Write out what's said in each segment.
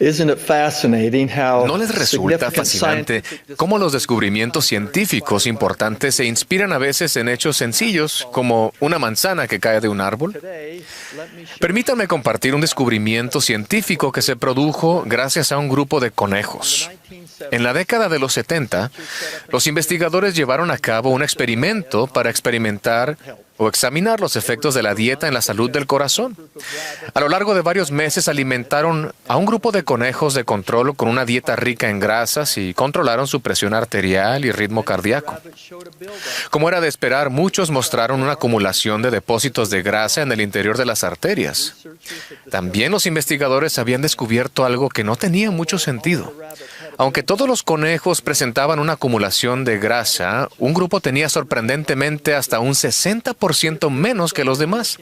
¿No les resulta fascinante cómo los descubrimientos científicos importantes se inspiran a veces en hechos sencillos, como una manzana que cae de un árbol? Permítanme compartir un descubrimiento científico que se produjo gracias a un grupo de conejos. En la década de los 70, los investigadores llevaron a cabo un experimento para experimentar o examinar los efectos de la dieta en la salud del corazón. A lo largo de varios meses alimentaron a un grupo de conejos de control con una dieta rica en grasas y controlaron su presión arterial y ritmo cardíaco. Como era de esperar, muchos mostraron una acumulación de depósitos de grasa en el interior de las arterias. También los investigadores habían descubierto algo que no tenía mucho sentido. Aunque todos los conejos presentaban una acumulación de grasa, un grupo tenía sorprendentemente hasta un 60% menos que los demás.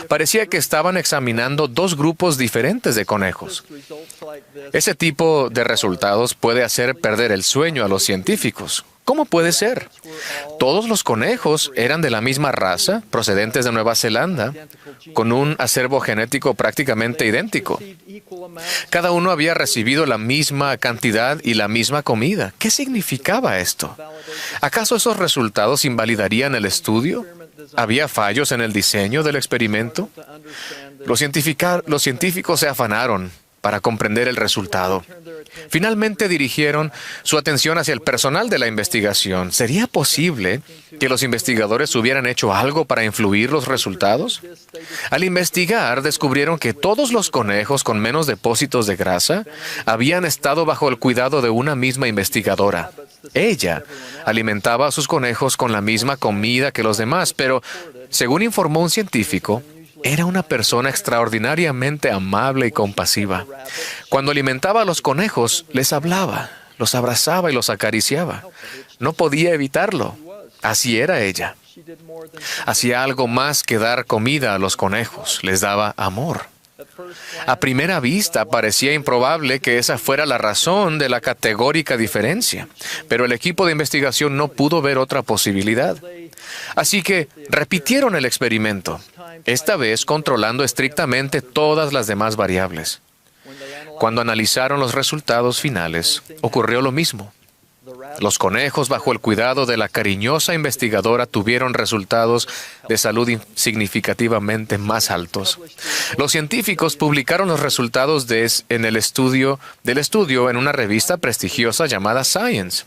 Parecía que estaban examinando dos grupos diferentes de conejos. Ese tipo de resultados puede hacer perder el sueño a los científicos. ¿Cómo puede ser? Todos los conejos eran de la misma raza, procedentes de Nueva Zelanda, con un acervo genético prácticamente idéntico. Cada uno había recibido la misma cantidad y la misma comida. ¿Qué significaba esto? ¿Acaso esos resultados invalidarían el estudio? ¿Había fallos en el diseño del experimento? Los científicos se afanaron para comprender el resultado. Finalmente dirigieron su atención hacia el personal de la investigación. ¿Sería posible que los investigadores hubieran hecho algo para influir los resultados? Al investigar, descubrieron que todos los conejos con menos depósitos de grasa habían estado bajo el cuidado de una misma investigadora. Ella alimentaba a sus conejos con la misma comida que los demás, pero, según informó un científico, era una persona extraordinariamente amable y compasiva. Cuando alimentaba a los conejos, les hablaba, los abrazaba y los acariciaba. No podía evitarlo. Así era ella. Hacía algo más que dar comida a los conejos. Les daba amor. A primera vista parecía improbable que esa fuera la razón de la categórica diferencia, pero el equipo de investigación no pudo ver otra posibilidad. Así que repitieron el experimento, esta vez controlando estrictamente todas las demás variables. Cuando analizaron los resultados finales, ocurrió lo mismo. Los conejos, bajo el cuidado de la cariñosa investigadora, tuvieron resultados de salud significativamente más altos. Los científicos publicaron los resultados del estudio en una revista prestigiosa llamada Science.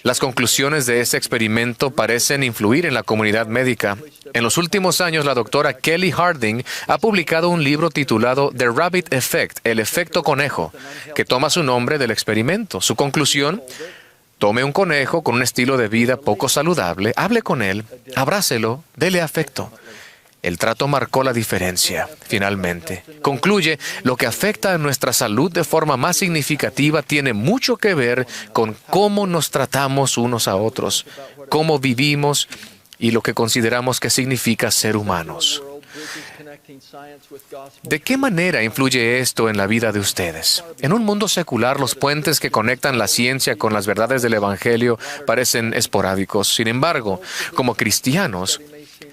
Las conclusiones de ese experimento parecen influir en la comunidad médica. En los últimos años, la doctora Kelly Harding ha publicado un libro titulado The Rabbit Effect, el efecto conejo, que toma su nombre del experimento. Su conclusión: tome un conejo con un estilo de vida poco saludable, hable con él, abrácelo, dele afecto. El trato marcó la diferencia, finalmente. Concluye, lo que afecta a nuestra salud de forma más significativa tiene mucho que ver con cómo nos tratamos unos a otros, cómo vivimos y lo que consideramos que significa ser humanos. ¿De qué manera influye esto en la vida de ustedes? En un mundo secular, los puentes que conectan la ciencia con las verdades del Evangelio parecen esporádicos. Sin embargo, como cristianos,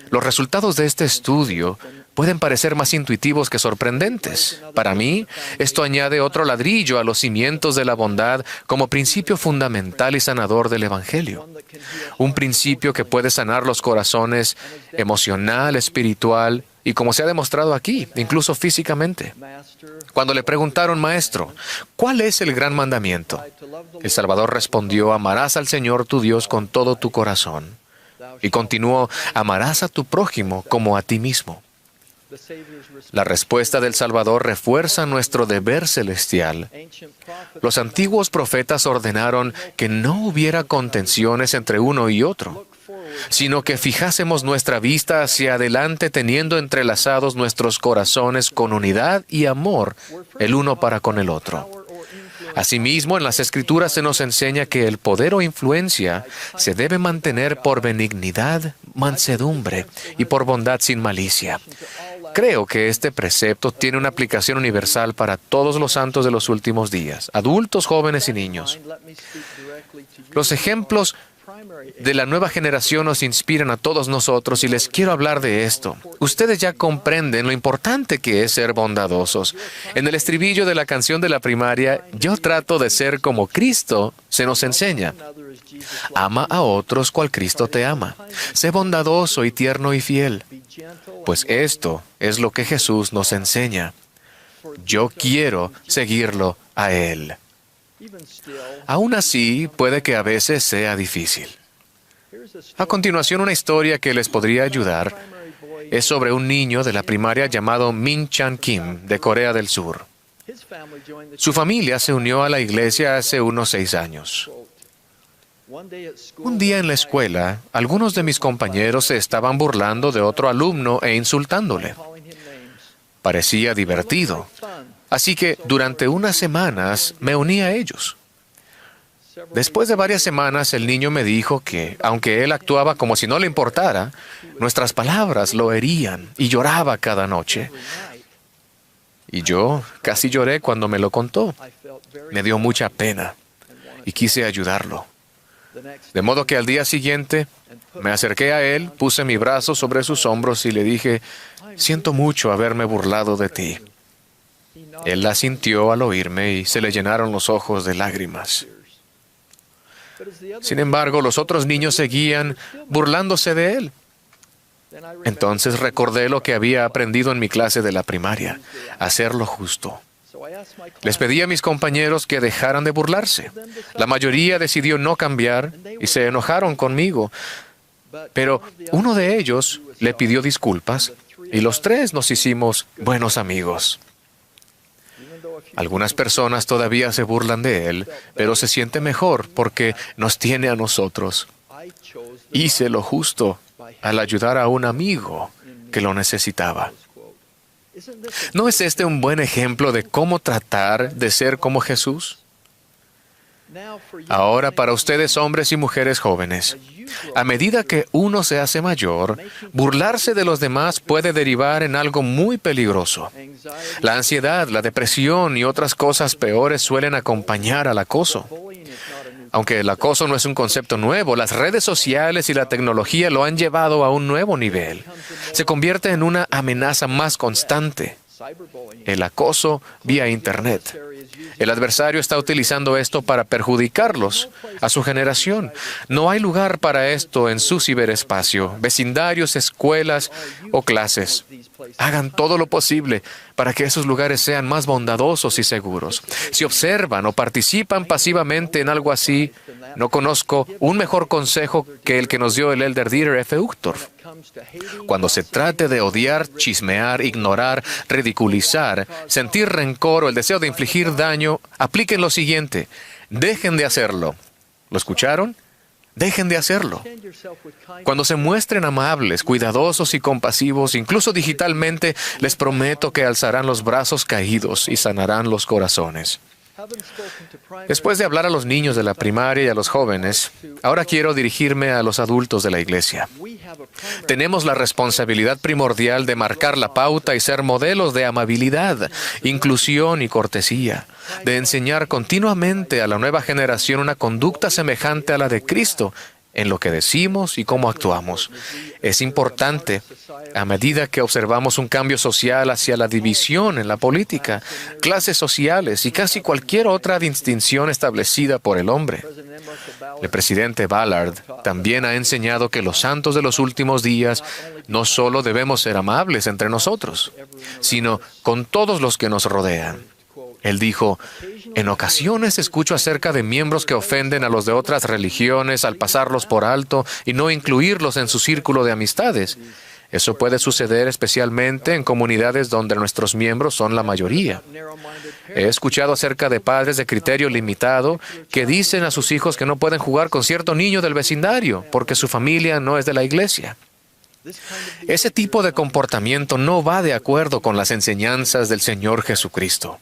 los resultados de este estudio pueden parecer más intuitivos que sorprendentes. Para mí, esto añade otro ladrillo a los cimientos de la bondad como principio fundamental y sanador del Evangelio. Un principio que puede sanar los corazones emocional, espiritual y, como se ha demostrado aquí, incluso físicamente. Cuando le preguntaron, Maestro, ¿cuál es el gran mandamiento? El Salvador respondió, amarás al Señor tu Dios con todo tu corazón. Y continuó, amarás a tu prójimo como a ti mismo. La respuesta del Salvador refuerza nuestro deber celestial. Los antiguos profetas ordenaron que no hubiera contenciones entre uno y otro, sino que fijásemos nuestra vista hacia adelante teniendo entrelazados nuestros corazones con unidad y amor el uno para con el otro. Asimismo, en las Escrituras se nos enseña que el poder o influencia se debe mantener por benignidad, mansedumbre y por bondad sin malicia. Creo que este precepto tiene una aplicación universal para todos los santos de los últimos días, adultos, jóvenes y niños. Los ejemplos de la nueva generación nos inspiran a todos nosotros y les quiero hablar de esto. Ustedes ya comprenden lo importante que es ser bondadosos. En el estribillo de la canción de la primaria, yo trato de ser como Cristo se nos enseña. Ama a otros cual Cristo te ama. Sé bondadoso y tierno y fiel. Pues esto es lo que Jesús nos enseña. Yo quiero seguirlo a Él. Aún así, puede que a veces sea difícil. A continuación, una historia que les podría ayudar es sobre un niño de la primaria llamado Min Chan Kim, de Corea del Sur. Su familia se unió a la iglesia hace unos 6 años. Un día en la escuela, algunos de mis compañeros se estaban burlando de otro alumno e insultándole. Parecía divertido. Así que durante unas semanas me uní a ellos. Después de varias semanas, el niño me dijo que, aunque él actuaba como si no le importara, nuestras palabras lo herían y lloraba cada noche. Y yo casi lloré cuando me lo contó. Me dio mucha pena y quise ayudarlo. De modo que al día siguiente me acerqué a él, puse mi brazo sobre sus hombros y le dije, siento mucho haberme burlado de ti. Él asintió al oírme y se le llenaron los ojos de lágrimas. Sin embargo, los otros niños seguían burlándose de él. Entonces recordé lo que había aprendido en mi clase de la primaria, hacer lo justo. Les pedí a mis compañeros que dejaran de burlarse. La mayoría decidió no cambiar y se enojaron conmigo. Pero uno de ellos le pidió disculpas y los 3 nos hicimos buenos amigos. Algunas personas todavía se burlan de él, pero se siente mejor porque nos tiene a nosotros. Hice lo justo al ayudar a un amigo que lo necesitaba. ¿No es este un buen ejemplo de cómo tratar de ser como Jesús? Ahora, para ustedes, hombres y mujeres jóvenes, a medida que uno se hace mayor, burlarse de los demás puede derivar en algo muy peligroso. La ansiedad, la depresión y otras cosas peores suelen acompañar al acoso. Aunque el acoso no es un concepto nuevo, las redes sociales y la tecnología lo han llevado a un nuevo nivel. Se convierte en una amenaza más constante. El acoso vía Internet. El adversario está utilizando esto para perjudicarlos, a su generación. No hay lugar para esto en su ciberespacio, vecindarios, escuelas o clases. Hagan todo lo posible para que esos lugares sean más bondadosos y seguros. Si observan o participan pasivamente en algo así, no conozco un mejor consejo que el que nos dio el elder Dieter F. Uchtdorf. Cuando se trate de odiar, chismear, ignorar, ridiculizar, sentir rencor o el deseo de infligir daño, apliquen lo siguiente: dejen de hacerlo. ¿Lo escucharon? Dejen de hacerlo. Cuando se muestren amables, cuidadosos y compasivos, incluso digitalmente, les prometo que alzarán los brazos caídos y sanarán los corazones. Después de hablar a los niños de la primaria y a los jóvenes, ahora quiero dirigirme a los adultos de la iglesia. Tenemos la responsabilidad primordial de marcar la pauta y ser modelos de amabilidad, inclusión y cortesía, de enseñar continuamente a la nueva generación una conducta semejante a la de Cristo en lo que decimos y cómo actuamos. Es importante, a medida que observamos un cambio social hacia la división en la política, clases sociales y casi cualquier otra distinción establecida por el hombre. El presidente Ballard también ha enseñado que los santos de los últimos días no solo debemos ser amables entre nosotros, sino con todos los que nos rodean. Él dijo, en ocasiones escucho acerca de miembros que ofenden a los de otras religiones al pasarlos por alto y no incluirlos en su círculo de amistades. Eso puede suceder especialmente en comunidades donde nuestros miembros son la mayoría. He escuchado acerca de padres de criterio limitado que dicen a sus hijos que no pueden jugar con cierto niño del vecindario porque su familia no es de la iglesia. Ese tipo de comportamiento no va de acuerdo con las enseñanzas del Señor Jesucristo.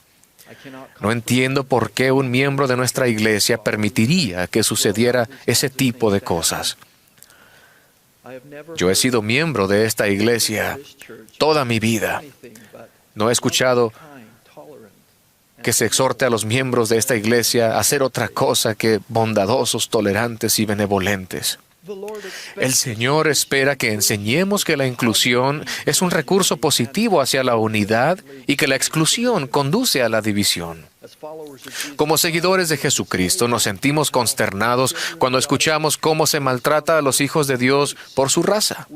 No entiendo por qué un miembro de nuestra iglesia permitiría que sucediera ese tipo de cosas. Yo he sido miembro de esta iglesia toda mi vida. No he escuchado que se exhorte a los miembros de esta iglesia a hacer otra cosa que bondadosos, tolerantes y benevolentes. El Señor espera que enseñemos que la inclusión es un recurso positivo hacia la unidad y que la exclusión conduce a la división. Como seguidores de Jesucristo, nos sentimos consternados cuando escuchamos cómo se maltrata a los hijos de Dios por su raza.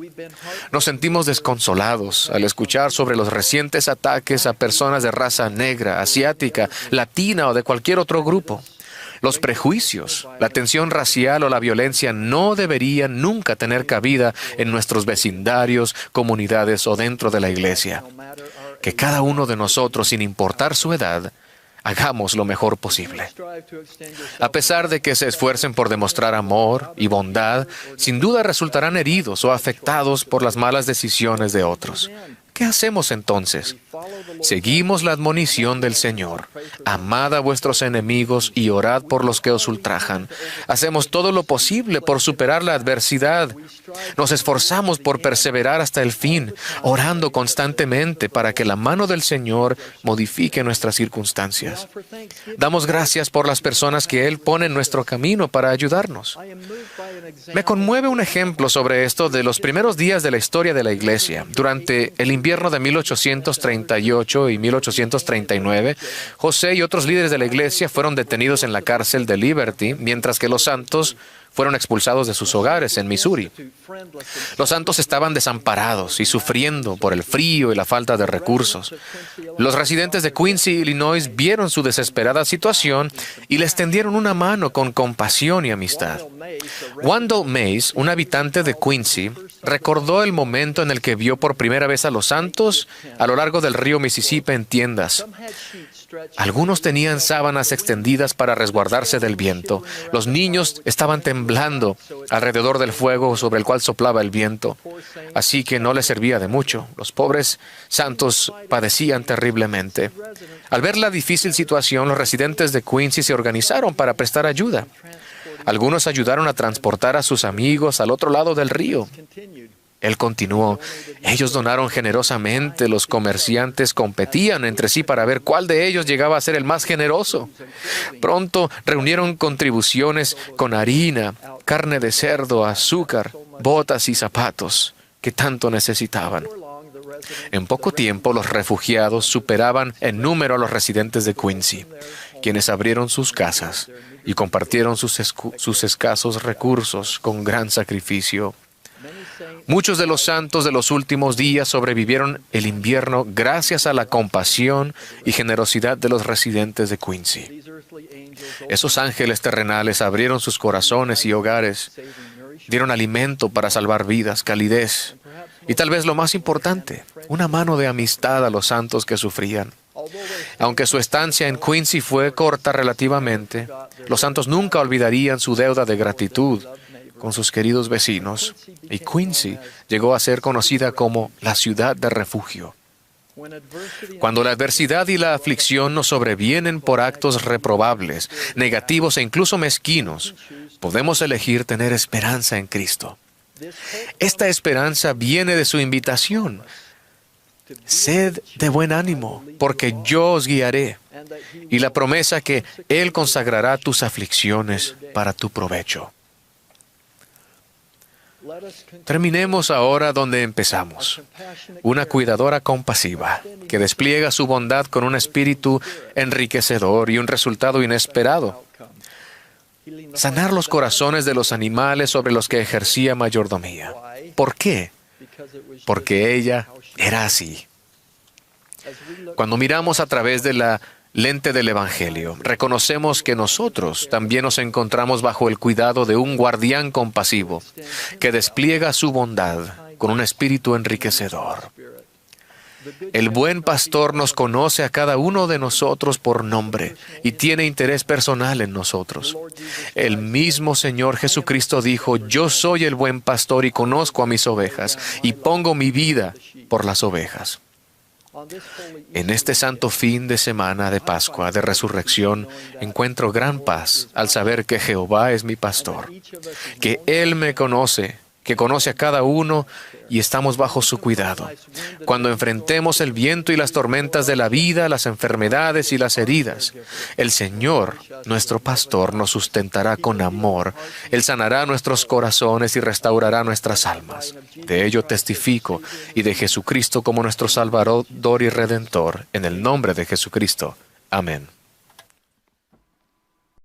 Nos sentimos desconsolados al escuchar sobre los recientes ataques a personas de raza negra, asiática, latina o de cualquier otro grupo. Los prejuicios, la tensión racial o la violencia no deberían nunca tener cabida en nuestros vecindarios, comunidades o dentro de la iglesia. Que cada uno de nosotros, sin importar su edad, hagamos lo mejor posible. A pesar de que se esfuercen por demostrar amor y bondad, sin duda resultarán heridos o afectados por las malas decisiones de otros. ¿Qué hacemos entonces? Seguimos la admonición del Señor. Amad a vuestros enemigos y orad por los que os ultrajan. Hacemos todo lo posible por superar la adversidad. Nos esforzamos por perseverar hasta el fin, orando constantemente para que la mano del Señor modifique nuestras circunstancias. Damos gracias por las personas que Él pone en nuestro camino para ayudarnos. Me conmueve un ejemplo sobre esto de los primeros días de la historia de la Iglesia. Durante el invierno de 1838 y 1839, José y otros líderes de la Iglesia fueron detenidos en la cárcel de Liberty, mientras que los santos fueron expulsados de sus hogares en Missouri. Los santos estaban desamparados y sufriendo por el frío y la falta de recursos. Los residentes de Quincy, Illinois, vieron su desesperada situación y les tendieron una mano con compasión y amistad. Wendell Mays, un habitante de Quincy, recordó el momento en el que vio por primera vez a los santos a lo largo del río Mississippi en tiendas. Algunos tenían sábanas extendidas para resguardarse del viento. Los niños estaban temblando alrededor del fuego sobre el cual soplaba el viento, así que no les servía de mucho. Los pobres santos padecían terriblemente. Al ver la difícil situación, los residentes de Quincy se organizaron para prestar ayuda. Algunos ayudaron a transportar a sus amigos al otro lado del río. Él continuó, ellos donaron generosamente, los comerciantes competían entre sí para ver cuál de ellos llegaba a ser el más generoso. Pronto reunieron contribuciones con harina, carne de cerdo, azúcar, botas y zapatos que tanto necesitaban. En poco tiempo, los refugiados superaban en número a los residentes de Quincy, quienes abrieron sus casas y compartieron sus escasos recursos con gran sacrificio. Muchos de los santos de los últimos días sobrevivieron el invierno gracias a la compasión y generosidad de los residentes de Quincy. Esos ángeles terrenales abrieron sus corazones y hogares, dieron alimento para salvar vidas, calidez y tal vez lo más importante, una mano de amistad a los santos que sufrían. Aunque su estancia en Quincy fue corta relativamente, los santos nunca olvidarían su deuda de gratitud con sus queridos vecinos, y Quincy llegó a ser conocida como la ciudad de refugio. Cuando la adversidad y la aflicción nos sobrevienen por actos reprobables, negativos e incluso mezquinos, podemos elegir tener esperanza en Cristo. Esta esperanza viene de su invitación. Sed de buen ánimo, porque yo os guiaré, y la promesa que Él consagrará tus aflicciones para tu provecho. Terminemos ahora donde empezamos. Una cuidadora compasiva que despliega su bondad con un espíritu enriquecedor y un resultado inesperado. Sanar los corazones de los animales sobre los que ejercía mayordomía. ¿Por qué? Porque ella era así. Cuando miramos a través de la lente del Evangelio, reconocemos que nosotros también nos encontramos bajo el cuidado de un guardián compasivo que despliega su bondad con un espíritu enriquecedor. El buen pastor nos conoce a cada uno de nosotros por nombre y tiene interés personal en nosotros. El mismo Señor Jesucristo dijo, yo soy el buen pastor y conozco a mis ovejas y pongo mi vida por las ovejas. En este santo fin de semana de Pascua, de Resurrección, encuentro gran paz al saber que Jehová es mi pastor, que Él me conoce que conoce a cada uno y estamos bajo su cuidado. Cuando enfrentemos el viento y las tormentas de la vida, las enfermedades y las heridas, el Señor, nuestro pastor, nos sustentará con amor. Él sanará nuestros corazones y restaurará nuestras almas. De ello testifico y de Jesucristo como nuestro Salvador y Redentor, en el nombre de Jesucristo. Amén.